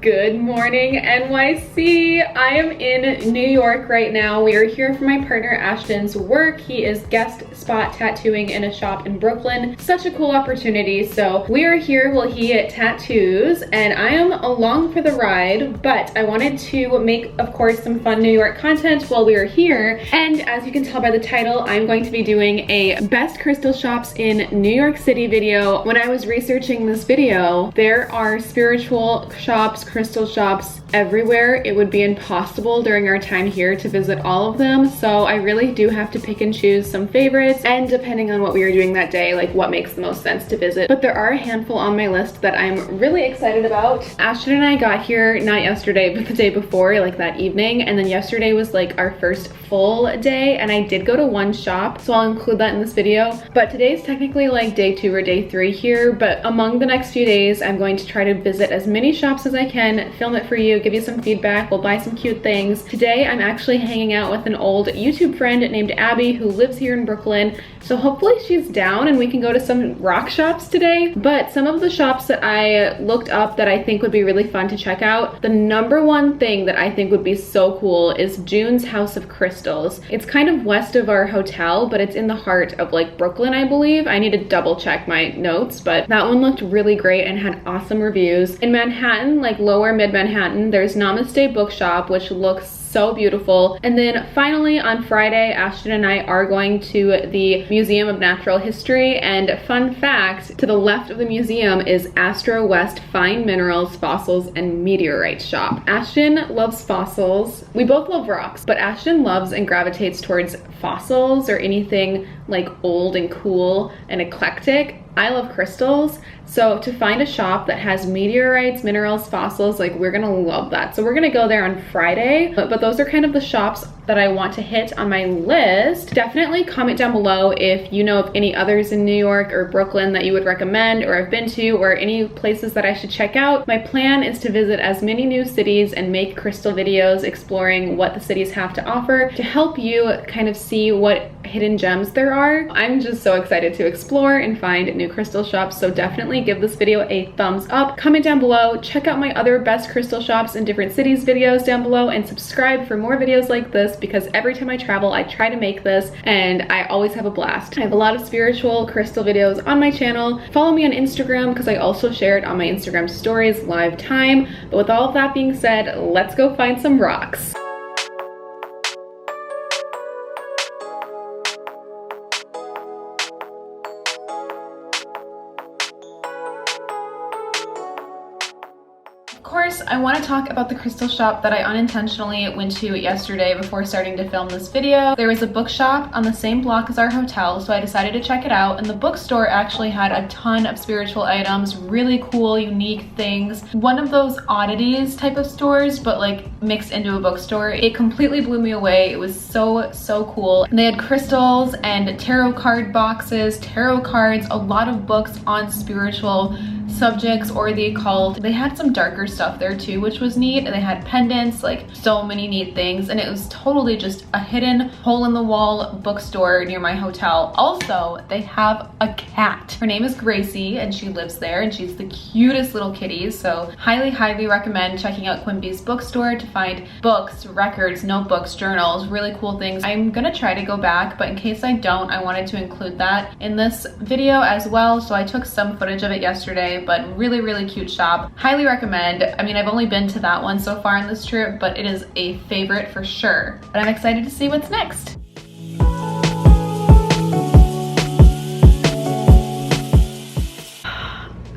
Good morning, NYC. I am in New York right now. We are here for my partner Ashton's work. He is guest spot tattooing in a shop in Brooklyn. Such a cool opportunity. So we are here while he tattoos, and I am along for the ride, but I wanted to make, of course, some fun New York content while we are here. And as you can tell by the title, I'm going to be doing a best crystal shops in New York City video. When I was researching this video, there are spiritual shops, crystal shops everywhere. It would be impossible during our time here to visit all of them, so I really do have to pick and choose some favorites, and depending on what we are doing that day, like what makes the most sense to visit. But there are a handful on my list that I'm really excited about. Ashton and I got here not yesterday but the day before, like that evening, and then yesterday was like our first full day, and I did go to one shop, so I'll include that in this video. But today's technically like day 2 or day 3 here, but among the next few days I'm going to try to visit as many shops as I can, film it for you, give you some feedback, we'll buy some cute things. Today I'm actually hanging out with an old YouTube friend named Abby who lives here in Brooklyn, so hopefully she's down and we can go to some rock shops today. But some of the shops that I looked up that I think would be really fun to check out, the number one thing that I think would be so cool is June's House of Crystals. It's kind of west of our hotel, but it's in the heart of like Brooklyn, I believe. I need to double check my notes, but that one looked really great and had awesome reviews. In Manhattan, like lower mid-Manhattan, there's Namaste Bookshop, which looks so beautiful. And then finally on Friday, Ashton and I are going to the Museum of Natural History, and fun fact, to the left of the museum is Astro West Fine Minerals, Fossils, and Meteorites shop. Ashton loves fossils. We both love rocks, but Ashton loves and gravitates towards fossils or anything like old and cool and eclectic. I love crystals, so to find a shop that has meteorites, minerals, fossils, like we're gonna love that. So we're gonna go there on Friday, but those are kind of the shops that I want to hit on my list. Definitely comment down below if you know of any others in New York or Brooklyn that you would recommend or have been to, or any places that I should check out. My plan is to visit as many new cities and make crystal videos exploring what the cities have to offer to help you kind of see what hidden gems there are. I'm just so excited to explore and find new crystal shops, so definitely give this video a thumbs up. Comment down below, check out my other best crystal shops in different cities videos down below, and subscribe for more videos like this, because every time I travel I try to make this and I always have a blast. I have a lot of spiritual crystal videos on my channel. Follow me on Instagram because I also share it on my Instagram stories live time. But with all of that being said, let's go find some rocks. Of course, I want to talk about the crystal shop that I unintentionally went to yesterday before starting to film this video. There was a bookshop on the same block as our hotel, so I decided to check it out, and the bookstore actually had a ton of spiritual items, really cool, unique things. One of those oddities type of stores, but like mixed into a bookstore. It completely blew me away. It was so cool. And they had crystals and tarot card boxes, tarot cards, a lot of books on spiritual subjects or the occult. They had some darker stuff there too, which was neat. And they had pendants, like so many neat things, and it was totally just a hidden hole in the wall bookstore near my hotel. Also, they have a cat. Her name is Gracie and she lives there, and she's the cutest little kitty, so highly recommend checking out Quimbys bookstore to find books, records, notebooks, journals, really cool things. I'm gonna try to go back, but in case I don't, I wanted to include that in this video as well, so I took some footage of it yesterday. But really cute shop. Highly recommend. I mean, I've only been to that one so far on this trip, but it is a favorite for sure. But I'm excited to see what's next.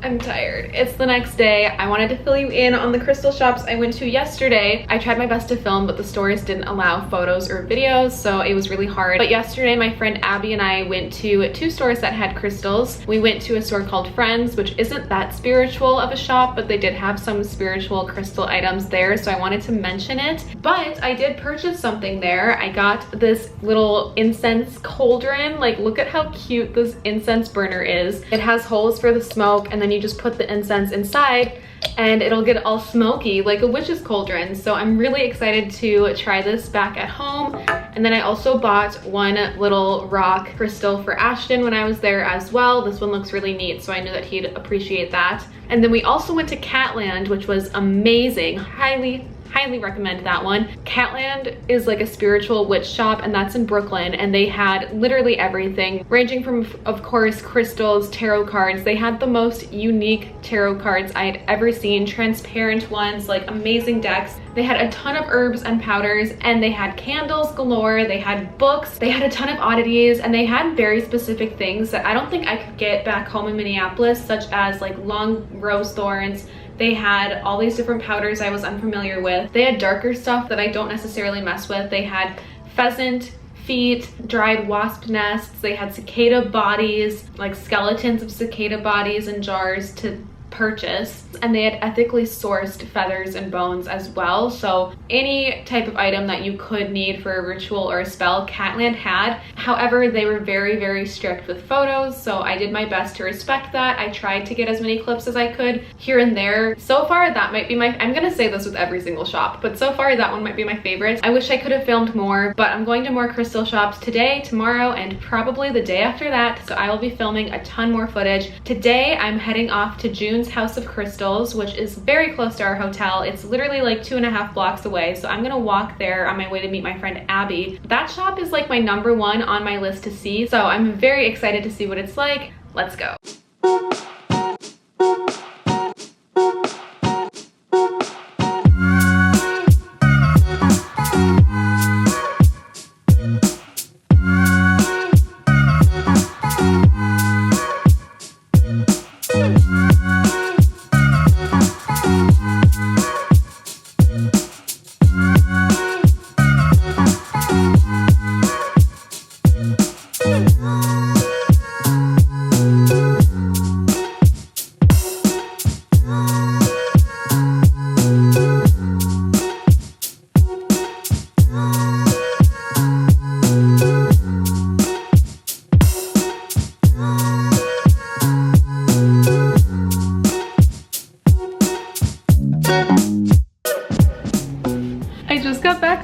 I'm tired. It's the next day. I wanted to fill you in on the crystal shops I went to yesterday. I tried my best to film, but the stores didn't allow photos or videos, so it was really hard. But yesterday, my friend Abby and I went to 2 stores that had crystals. We went to a store called Friends, which isn't that spiritual of a shop, but they did have some spiritual crystal items there, so I wanted to mention it. But I did purchase something there. I got this little incense cauldron. Like, look at how cute this incense burner is. It has holes for the smoke, and then you just put the incense inside and it'll get all smoky like a witch's cauldron. So I'm really excited to try this back at home. And then I also bought one little rock crystal for Ashton when I was there as well. This one looks really neat, so I knew that he'd appreciate that. And then we also went to Catland, which was amazing. Highly recommend that one. Catland is like a spiritual witch shop, and that's in Brooklyn, and they had literally everything, ranging from, of course, crystals, tarot cards. They had the most unique tarot cards I had ever seen, transparent ones, like amazing decks. They had a ton of herbs and powders, and they had candles galore, they had books, they had a ton of oddities, and they had very specific things that I don't think I could get back home in Minneapolis, such as like long rose thorns. They had all these different powders I was unfamiliar with. They had darker stuff that I don't necessarily mess with. They had pheasant feet, dried wasp nests. They had cicada bodies, like skeletons of cicada bodies in jars to purchase, and they had ethically sourced feathers and bones as well. So any type of item that you could need for a ritual or a spell, Catland had. However, they were very strict with photos, so I did my best to respect that. I tried to get as many clips as I could here and there. So far, that might be my, I'm gonna say this with every single shop, but so far that one might be my favorite. I wish I could have filmed more, but I'm going to more crystal shops today, tomorrow, and probably the day after that, so I will be filming a ton more footage. Today, I'm heading off to June's House of Crystals, which is very close to our hotel. It's literally like 2.5 blocks away, so I'm gonna walk there on my way to meet my friend Abby. That shop is like my #1 on my list to see, so I'm very excited to see what it's like. Let's go.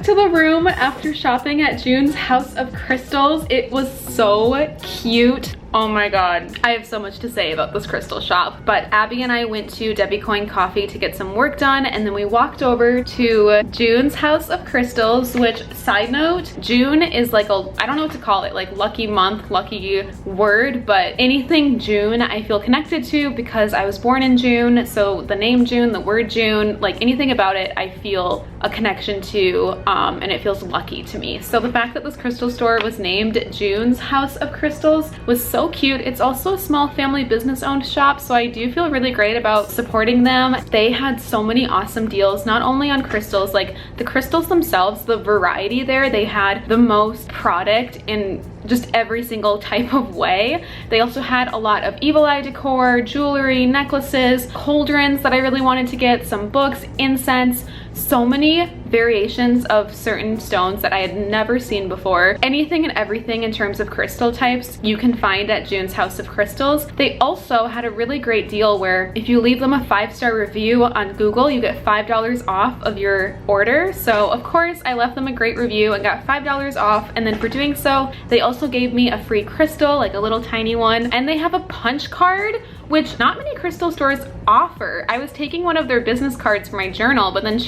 To the room after shopping at June's House of Crystals. It was so cute. Oh my god, I have so much to say about this crystal shop. But Abby and I went to Debbie Coin Coffee to get some work done, and then we walked over to June's House of Crystals, which, side note, June is like a, I don't know what to call it, like lucky month, lucky word, but anything June I feel connected to because I was born in June, so the name June, the word June, like anything about it I feel a connection to, and it feels lucky to me. So the fact that this crystal store was named June's House of Crystals was so cute. It's also a small family business owned shop, so I do feel really great about supporting them. They had so many awesome deals, not only on crystals, like the crystals themselves, the variety there, they had the most product in just every single type of way. They also had a lot of evil eye decor, jewelry, necklaces, cauldrons that I really wanted to get, some books, incense, so many variations of certain stones that I had never seen before. Anything and everything in terms of crystal types you can find at June's House of Crystals. They also had a really great deal where if you leave them a 5-star review on Google, you get $5 off of your order. So of course I left them a great review and got $5 off, and then for doing so, they also gave me a free crystal, like a little tiny one, and they have a punch card, which not many crystal stores offer. I was taking one of their business cards for my journal, but then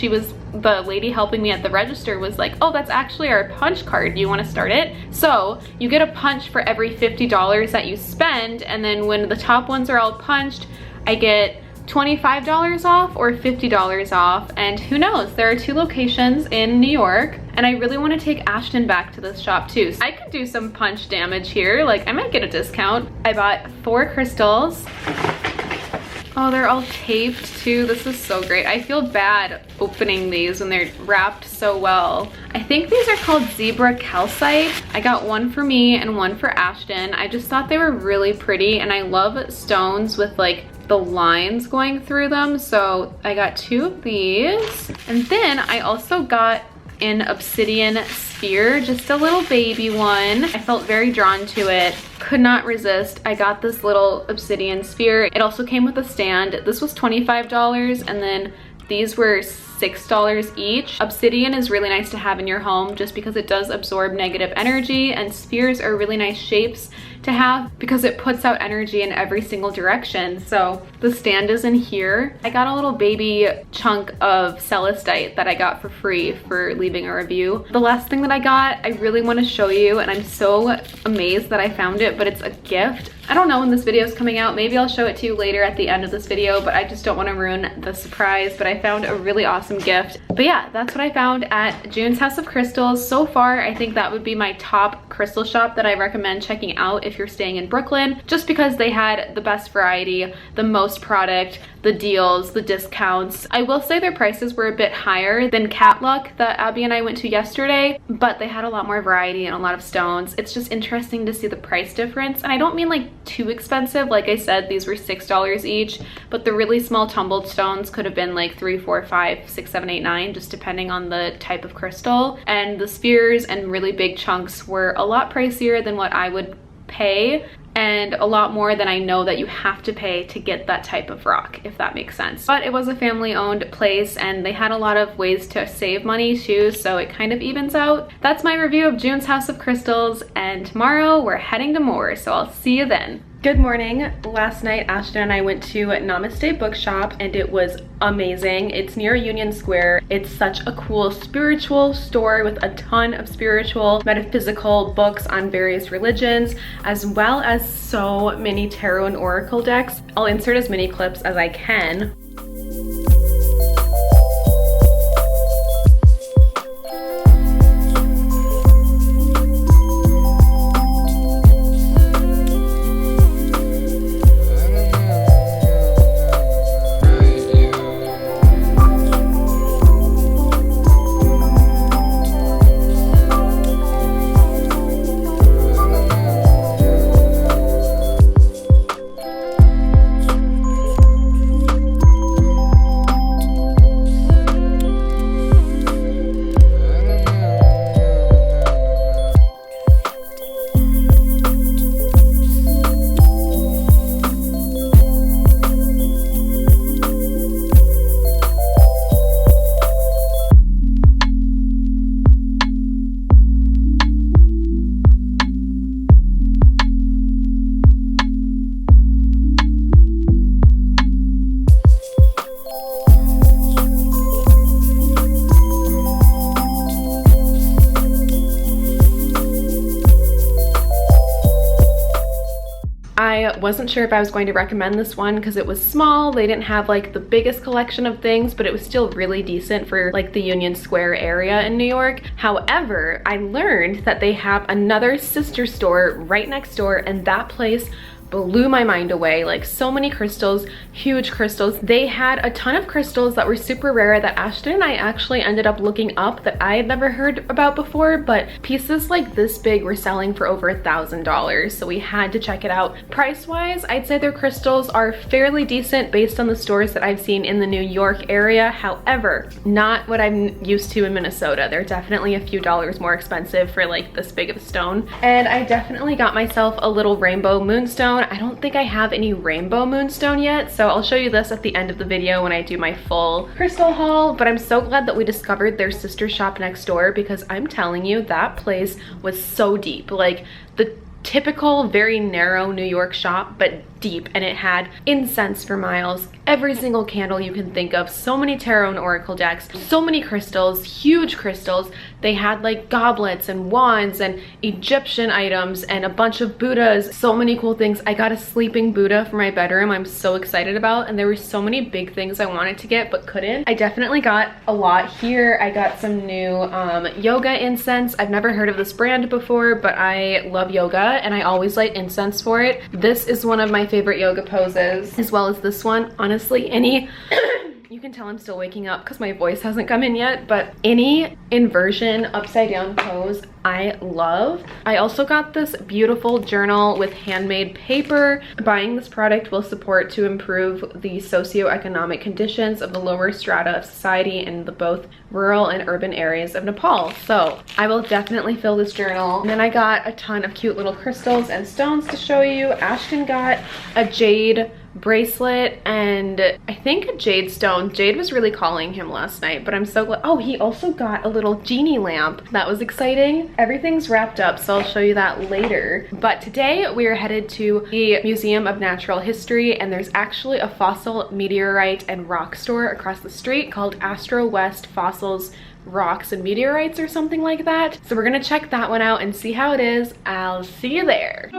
the lady helping me at the register was like, oh, that's actually our punch card. Do you want to start it? So you get a punch for every $50 that you spend, and then when the top ones are all punched, I get $25 off or $50 off, and who knows, there are 2 locations in New York, and I really want to take Ashton back to this shop too. So I could do some punch damage here, like I might get a discount. I bought 4 crystals. Oh, they're all taped too. This is so great. I feel bad opening these when they're wrapped so well. I think these are called zebra calcite. I got one for me and one for Ashton. I just thought they were really pretty, and I love stones with like the lines going through them. So I got 2 of these. And then I also got an obsidian sphere, just a little baby one. I felt very drawn to it, could not resist. I got this little obsidian sphere. It also came with a stand. This was $25, and then these were $6 each. Obsidian is really nice to have in your home just because it does absorb negative energy, and spheres are really nice shapes to have because it puts out energy in every single direction. So the stand is in here. I got a little baby chunk of celestite that I got for free for leaving a review. The last thing that I got, I really want to show you, and I'm so amazed that I found it, but it's a gift. I don't know when this video is coming out. Maybe I'll show it to you later at the end of this video, but I just don't want to ruin the surprise. But I found a really awesome gift. But yeah, that's what I found at June's House of Crystals. So far, I think that would be my top crystal shop that I recommend checking out if you're staying in Brooklyn, just because they had the best variety, the most product, the deals, the discounts. I will say their prices were a bit higher than Catluck that Abby and I went to yesterday, but they had a lot more variety and a lot of stones. It's just interesting to see the price difference. And I don't mean like too expensive. Like I said, these were $6 each, but the really small tumbled stones could have been like 3, 4, 5, 6, 7, 8, 9, just depending on the type of crystal. And the spheres and really big chunks were a lot pricier than what I would pay, and a lot more than I know that you have to pay to get that type of rock, if that makes sense. But it was a family-owned place, and they had a lot of ways to save money too, so it kind of evens out. That's my review of June's House of Crystals, and tomorrow we're heading to more, so I'll see you then. Good morning. Last night, Ashton and I went to Namaste Bookshop, and it was amazing. It's near Union Square. It's such a cool spiritual store with a ton of spiritual, metaphysical books on various religions, as well as so many tarot and oracle decks. I'll insert as many clips as I can. I wasn't sure if I was going to recommend this one because it was small. They didn't have like the biggest collection of things, but it was still really decent for like the Union Square area in New York. However, I learned that they have another sister store right next door, and that place blew my mind away. Like, so many crystals, huge crystals. They had a ton of crystals that were super rare that Ashton and I actually ended up looking up that I had never heard about before, but pieces like this big were selling for over $1,000, so we had to check it out. Price-wise, I'd say their crystals are fairly decent based on the stores that I've seen in the New York area. However, not what I'm used to in Minnesota. They're definitely a few dollars more expensive for like this big of a stone. And I definitely got myself a little rainbow moonstone. I don't think I have any rainbow moonstone yet, so I'll show you this at the end of the video when I do my full crystal haul. But I'm so glad that we discovered their sister shop next door, because I'm telling you, that place was so deep. Like, the typical very narrow New York shop, but deep, and it had incense for miles, every single candle you can think of, so many tarot and oracle decks, so many crystals, huge crystals. They had like goblets and wands and Egyptian items and a bunch of Buddhas, so many cool things. I got a sleeping Buddha for my bedroom I'm so excited about, and there were so many big things I wanted to get but couldn't. I definitely got a lot here. I got some new yoga incense. I've never heard of this brand before, but I love yoga and I always light incense for it. This is one of my favorite yoga poses, as well as this one. Honestly, any you can tell I'm still waking up because my voice hasn't come in yet, but any inversion upside down pose I love. I also got this beautiful journal with handmade paper. Buying this product will support to improve the socioeconomic conditions of the lower strata of society in the both rural and urban areas of Nepal. So I will definitely fill this journal. And then I got a ton of cute little crystals and stones to show you. Ashton got a jade bracelet and I think a jade stone. Jade was really calling him last night, but I'm so glad. Oh, he also got a little genie lamp. That was exciting. Everything's wrapped up, so I'll show you that later. But today we are headed to the Museum of Natural History, and there's actually a fossil, meteorite, and rock store across the street called Astro West Fossils, Rocks, and Meteorites or something like that. So we're gonna check that one out and see how it is. I'll see you there.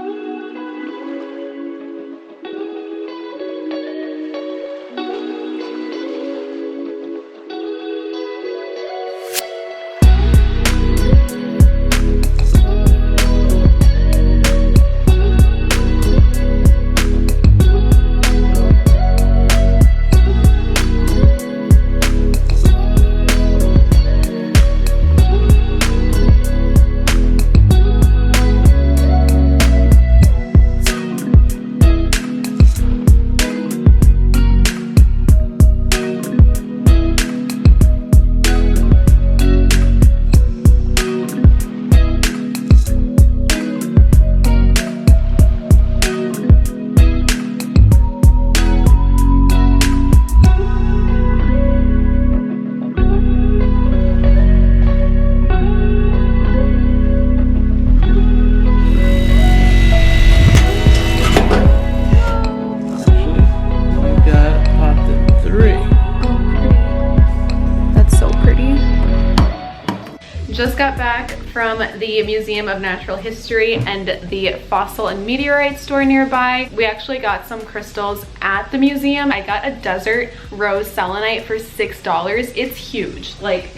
Just got back from the Museum of Natural History and the Fossil and Meteorite store nearby. We actually got some crystals at the museum. I got a desert rose selenite for $6. It's huge. Like,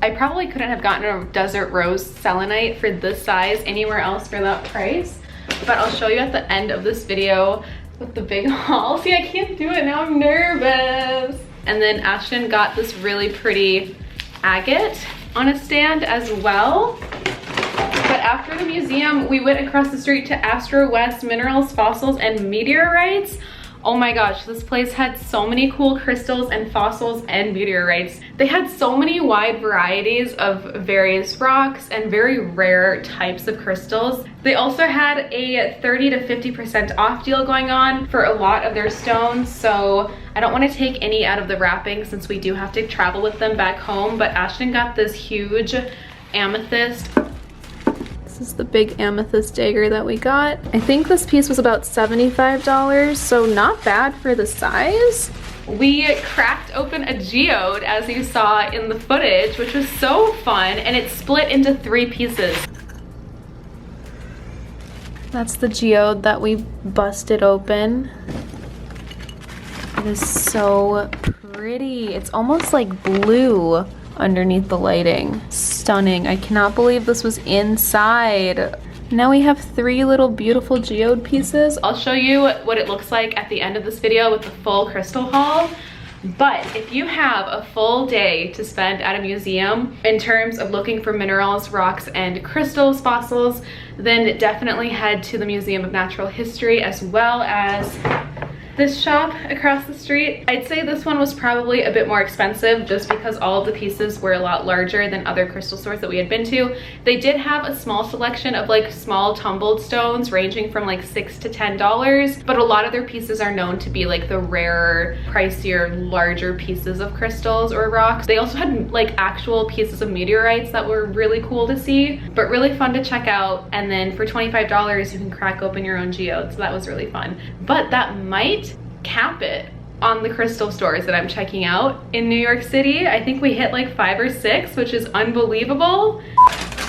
I probably couldn't have gotten a desert rose selenite for this size anywhere else for that price. But I'll show you at the end of this video with the big haul. See, I can't do it now, I'm nervous. And then Ashton got this really pretty agate on a stand as well. But after the museum, we went across the street to Astro West Minerals, Fossils, and Meteorites. Oh my gosh, this place had so many cool crystals and fossils and meteorites. They had so many wide varieties of various rocks and very rare types of crystals. They also had a 30 to 50% off deal going on for a lot of their stones, so I don't want to take any out of the wrapping since we do have to travel with them back home. But Ashton got this huge amethyst. This is the big amethyst dagger that we got. I think this piece was about $75, so not bad for the size. We cracked open a geode, as you saw in the footage, which was so fun, and it split into 3 pieces. That's the geode that we busted open. It is so pretty. It's almost like blue underneath the lighting. Stunning. I cannot believe this was inside. Now we have 3 little beautiful geode pieces. I'll show you what it looks like at the end of this video with the full crystal haul. But if you have a full day to spend at a museum in terms of looking for minerals, rocks, and crystals, fossils, then definitely head to the Museum of Natural History as well as this shop across the street. I'd say this one was probably a bit more expensive just because all of the pieces were a lot larger than other crystal stores that we had been to. They did have a small selection of like small tumbled stones ranging from like $6 to $10, but a lot of their pieces are known to be like the rarer, pricier, larger pieces of crystals or rocks. They also had like actual pieces of meteorites that were really cool to see, but really fun to check out. And then for $25, you can crack open your own geode, so that was really fun. But that might cap it on the crystal stores that I'm checking out in New York City. I think we hit like 5 or 6, which is unbelievable.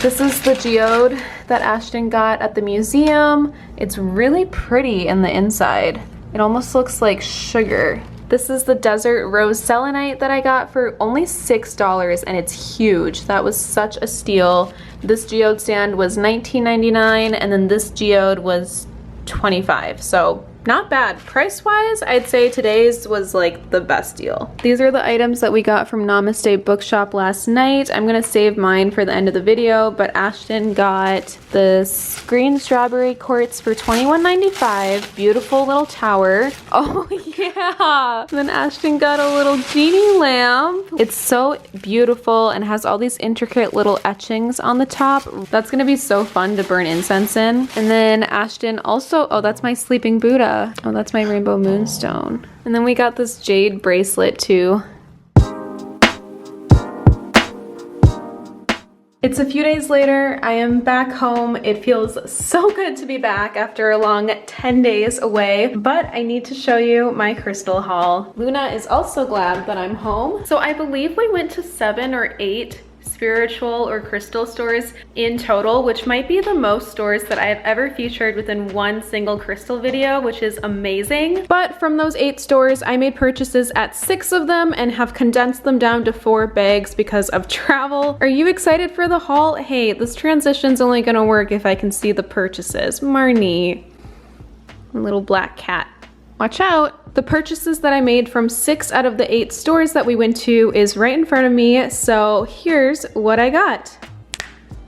This is the geode that Ashton got at the museum. It's really pretty in the inside. It almost looks like sugar. This is the desert rose selenite that I got for only $6, and it's huge. That was such a steal. This geode stand was $19.99, and then this geode was $25, so not bad. Price-wise, I'd say today's was like the best deal. These are the items that we got from Namaste Bookshop last night. I'm gonna save mine for the end of the video, but Ashton got this green strawberry quartz for $21.95. Beautiful little tower. Oh yeah. And then Ashton got a little genie lamp. It's so beautiful and has all these intricate little etchings on the top. That's gonna be so fun to burn incense in. And then Ashton also, oh, that's my sleeping Buddha. Oh, that's my rainbow moonstone. And then we got this jade bracelet too. It's a few days later. I am back home. It feels so good to be back after a long 10 days away, but I need to show you my crystal haul. Luna is also glad that I'm home. So I believe we went to 7 or 8 spiritual or crystal stores in total, which might be the most stores that I have ever featured within one single crystal video, which is amazing. But from those 8 stores, I made purchases at 6 of them and have condensed them down to 4 bags because of travel. Are you excited for the haul? Hey, this transition's only gonna work if I can see the purchases. Marnie, a little black cat. Watch out. The purchases that I made from 6 out of the 8 stores that we went to is right in front of me, so here's what I got.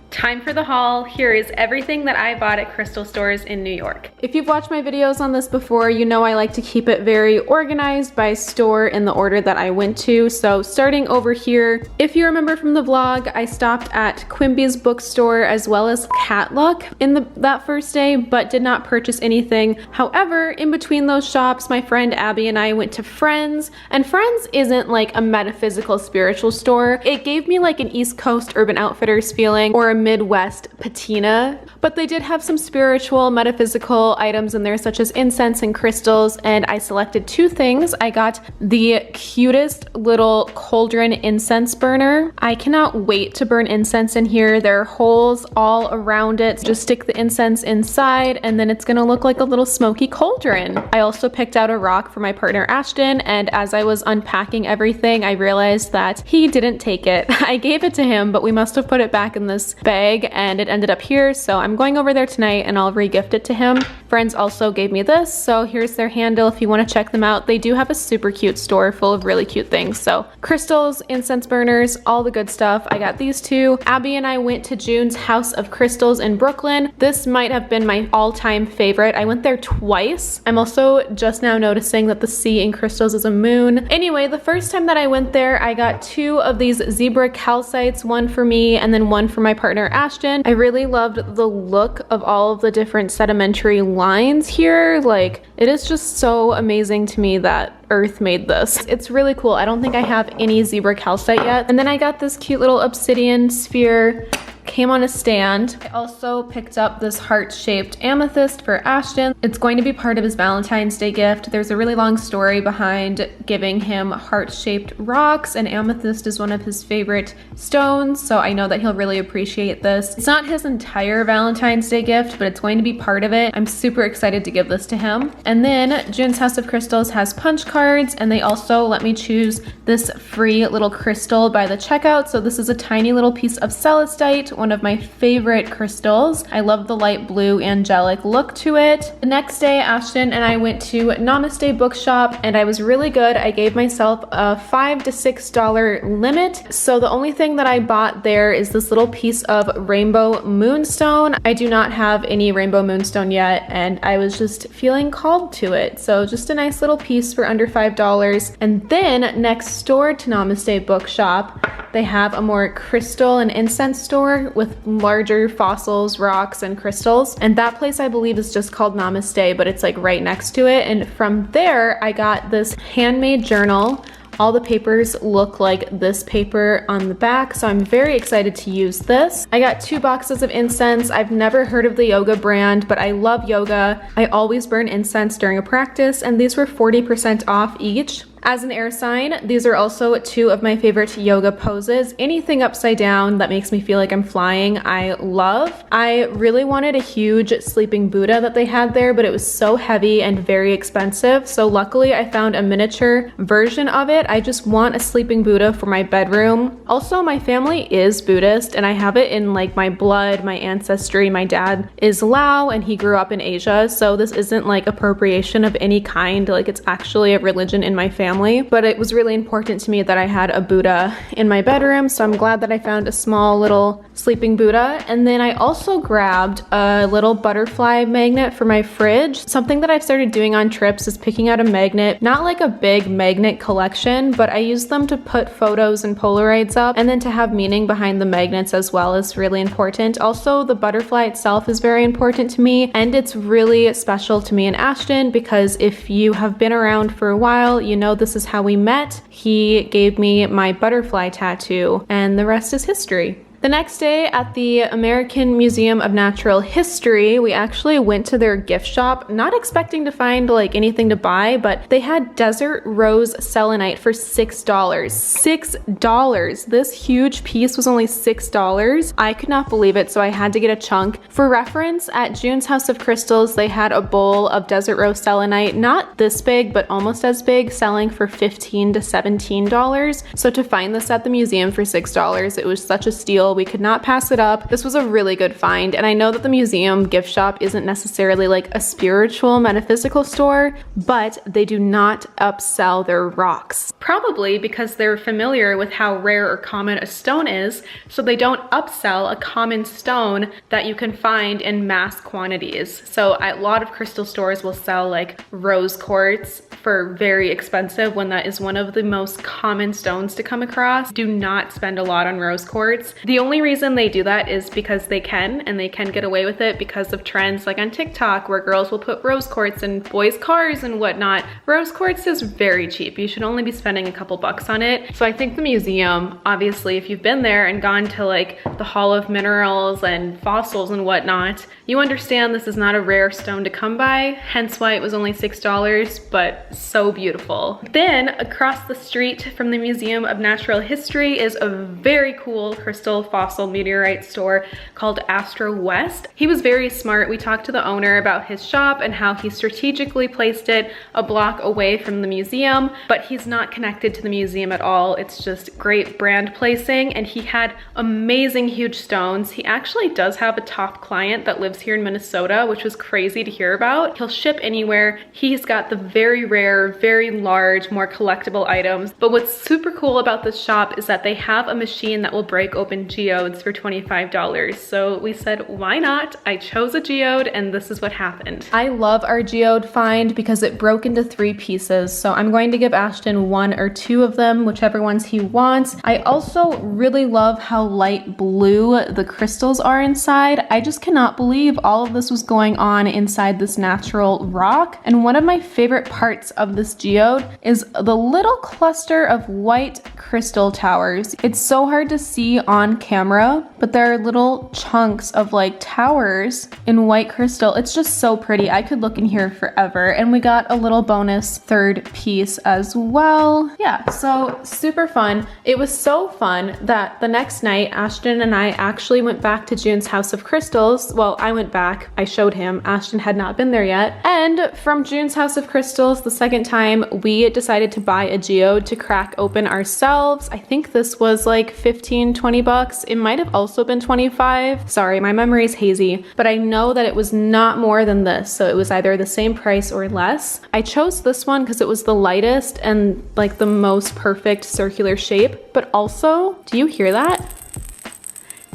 Time for the haul. Here is everything that I bought at crystal stores in New York. If you've watched my videos on this before, you know I like to keep it very organized by store in the order that I went to. So starting over here, if you remember from the vlog, I stopped at Quimbys bookstore as well as Catlook in that first day, but did not purchase anything. However, in between those shops, my friend Abby and I went to Friends, and Friends isn't like a metaphysical spiritual store. It gave me like an East Coast Urban Outfitters feeling or a Midwest patina, but they did have some spiritual, metaphysical items in there such as incense and crystals, and I selected 2 things. I got the cutest little cauldron incense burner. I cannot wait to burn incense in here. There are holes all around it. Just stick the incense inside and then it's gonna look like a little smoky cauldron. I also picked out a rock for my partner Ashton, and as I was unpacking everything, I realized that he didn't take it. I gave it to him, but we must have put it back in this bag and it ended up here, so I'm going over there tonight and I'll re-gift it to him. Friends also gave me this, so here's their handle if you want to check them out. They do have a super cute store full of really cute things. So crystals, incense burners, all the good stuff. I got these 2. Abby and I went to June's House of Crystals in Brooklyn. This might have been my all-time favorite. I went there twice. I'm also just now noticing that the C in crystals is a moon. Anyway, the first time that I went there, I got 2 of these zebra calcites, one for me and then one for my partner Ashton. I really loved the look of all of the different sedimentary lines here. Like, it is just so amazing to me that Earth made this. It's really cool. I don't think I have any zebra calcite yet. And then I got this cute little obsidian sphere. Came on a stand. I also picked up this heart-shaped amethyst for Ashton. It's going to be part of his Valentine's Day gift. There's a really long story behind giving him heart-shaped rocks, and amethyst is one of his favorite stones, so I know that he'll really appreciate this. It's not his entire Valentine's Day gift, but it's going to be part of it. I'm super excited to give this to him. And then June's House of Crystals has punch cards, and they also let me choose this free little crystal by the checkout. So this is a tiny little piece of celestite, one of my favorite crystals. I love the light blue angelic look to it. The next day, Ashton and I went to Namaste Bookshop, and I was really good. I gave myself a $5 to $6 limit. So the only thing that I bought there is this little piece of rainbow moonstone. I do not have any rainbow moonstone yet, and I was just feeling called to it. So just a nice little piece for under $5. And then next door to Namaste Bookshop, they have a more crystal and incense store with larger fossils, rocks, and crystals. And that place I believe is just called Namaste, but it's like right next to it. And from there, I got this handmade journal. All the papers look like this paper on the back, so I'm very excited to use this. I got 2 boxes of incense. I've never heard of the yoga brand, but I love yoga. I always burn incense during a practice, and these were 40% off each. As an air sign, these are also two of my favorite yoga poses. Anything upside down that makes me feel like I'm flying, I love. I really wanted a huge sleeping Buddha that they had there, but it was so heavy and very expensive. So luckily I found a miniature version of it. I just want a sleeping Buddha for my bedroom. Also, my family is Buddhist and I have it in like my blood, my ancestry. My dad is Lao and he grew up in Asia. So this isn't like appropriation of any kind. Like it's actually a religion in my family, but it was really important to me that I had a Buddha in my bedroom. So I'm glad that I found a small little sleeping Buddha. And then I also grabbed a little butterfly magnet for my fridge. Something that I've started doing on trips is picking out a magnet, not like a big magnet collection, but I use them to put photos and Polaroids up, and then to have meaning behind the magnets as well is really important. Also, the butterfly itself is very important to me, and it's really special to me and Ashton because if you have been around for a while, you know this is how we met. He gave me my butterfly tattoo, and the rest is history. The next day at the American Museum of Natural History, we actually went to their gift shop, not expecting to find like anything to buy, but they had desert rose selenite for $6. $6. This huge piece was only $6. I could not believe it, so I had to get a chunk. For reference, at June's House of Crystals, they had a bowl of desert rose selenite, not this big, but almost as big, selling for $15 to $17. So to find this at the museum for $6, it was such a steal. We could not pass it up. This was a really good find, and I know that the museum gift shop isn't necessarily like a spiritual metaphysical store, but they do not upsell their rocks. Probably because they're familiar with how rare or common a stone is, so they don't upsell a common stone that you can find in mass quantities. So a lot of crystal stores will sell like rose quartz for very expensive when that is one of the most common stones to come across. Do not spend a lot on rose quartz. The only reason they do that is because they can, and they can get away with it because of trends like on TikTok where girls will put rose quartz in boys' cars and whatnot. Rose quartz is very cheap. You should only be spending a couple bucks on it. So I think the museum, obviously, if you've been there and gone to like the Hall of Minerals and fossils and whatnot, you understand this is not a rare stone to come by, hence why it was only $6, but so beautiful. Then across the street from the Museum of Natural History is a very cool crystal fossil meteorite store called Astro West. He was very smart. We talked to the owner about his shop and how he strategically placed it a block away from the museum, but he's not connected to the museum at all. It's just great brand placing, and he had amazing huge stones. He actually does have a top client that lives here in Minnesota, which was crazy to hear about. He'll ship anywhere. He's got the very rare, very large, more collectible items. But what's super cool about this shop is that they have a machine that will break open geodes for $25. So we said, why not? I chose a geode and this is what happened. I love our geode find because it broke into 3 pieces. So I'm going to give Ashton 1 or 2 of them, whichever ones he wants. I also really love how light blue the crystals are inside. I just cannot believe all of this was going on inside this natural rock. And one of my favorite parts of this geode is the little cluster of white crystal towers. It's so hard to see on camera, but there are little chunks of like towers in white crystal. It's just so pretty. I could look in here forever. And we got a little bonus 3rd piece as well. Yeah, so super fun. It was so fun that the next night, Ashton and I actually went back to June's House of Crystals. Well, I went back, I showed him. Ashton had not been there yet. And from June's House of Crystals, the second time, we decided to buy a geode to crack open ourselves. I think this was like 15, 20 bucks. It might have also been 25. Sorry, my memory is hazy, but I know that it was not more than this. So it was either the same price or less. I chose this one because it was the lightest and like the most perfect circular shape, but also, do you hear that?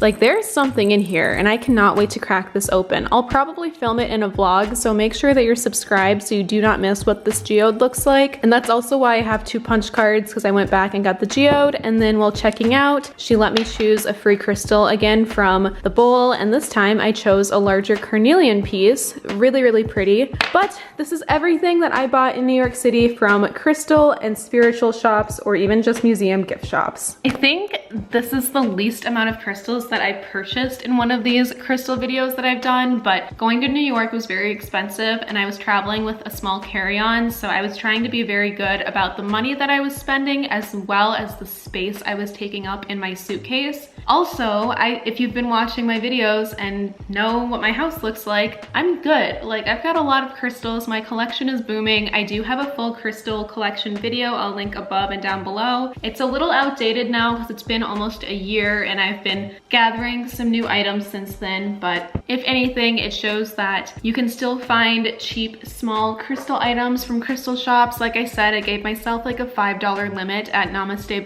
Like there's something in here and I cannot wait to crack this open. I'll probably film it in a vlog, so make sure that you're subscribed so you do not miss what this geode looks like. And that's also why I have 2 punch cards, because I went back and got the geode, and then while checking out, she let me choose a free crystal again from the bowl, and this time I chose a larger carnelian piece. Really, really pretty. But this is everything that I bought in New York City from crystal and spiritual shops, or even just museum gift shops. I think this is the least amount of crystals that I purchased in one of these crystal videos that I've done, but going to New York was very expensive and I was traveling with a small carry-on, so I was trying to be very good about the money that I was spending as well as the space I was taking up in my suitcase. Also, if you've been watching my videos and know what my house looks like, I'm good. Like, I've got a lot of crystals. My collection is booming. I do have a full crystal collection video. I'll link above and down below. It's a little outdated now because it's been almost a year and I've been gathering some new items since then. But if anything, it shows that you can still find cheap, small crystal items from crystal shops. Like I said, I gave myself like a $5 limit at Namaste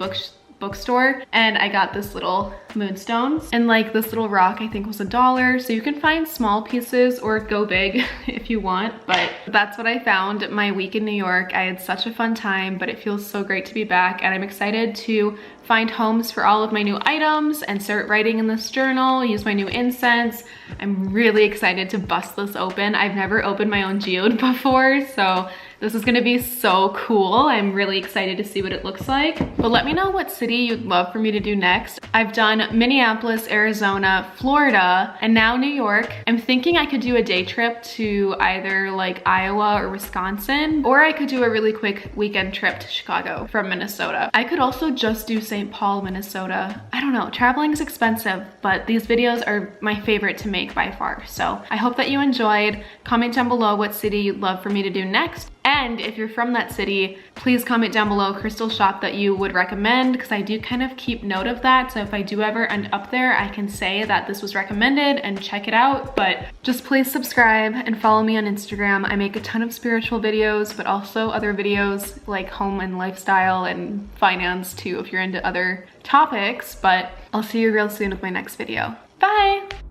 bookstore, and I got this little moonstones, and like this little rock I think was $1. So you can find small pieces or go big if you want, but that's what I found my week in New York. I had such a fun time, but it feels so great to be back, and I'm excited to find homes for all of my new items and start writing in this journal, use my new incense. I'm really excited to bust this open. I've never opened my own geode before, so this is gonna be so cool. I'm really excited to see what it looks like. But let me know what city you'd love for me to do next. I've done Minneapolis, Arizona, Florida, and now New York. I'm thinking I could do a day trip to either like Iowa or Wisconsin, or I could do a really quick weekend trip to Chicago from Minnesota. I could also just do St. Paul, Minnesota. I don't know, traveling is expensive, but these videos are my favorite to make by far. So I hope that you enjoyed. Comment down below what city you'd love for me to do next. And if you're from that city, please comment down below a crystal shop that you would recommend, because I do kind of keep note of that. So if I do ever end up there, I can say that this was recommended and check it out. But just please subscribe and follow me on Instagram. I make a ton of spiritual videos, but also other videos like home and lifestyle and finance too, if you're into other topics. But I'll see you real soon with my next video. Bye!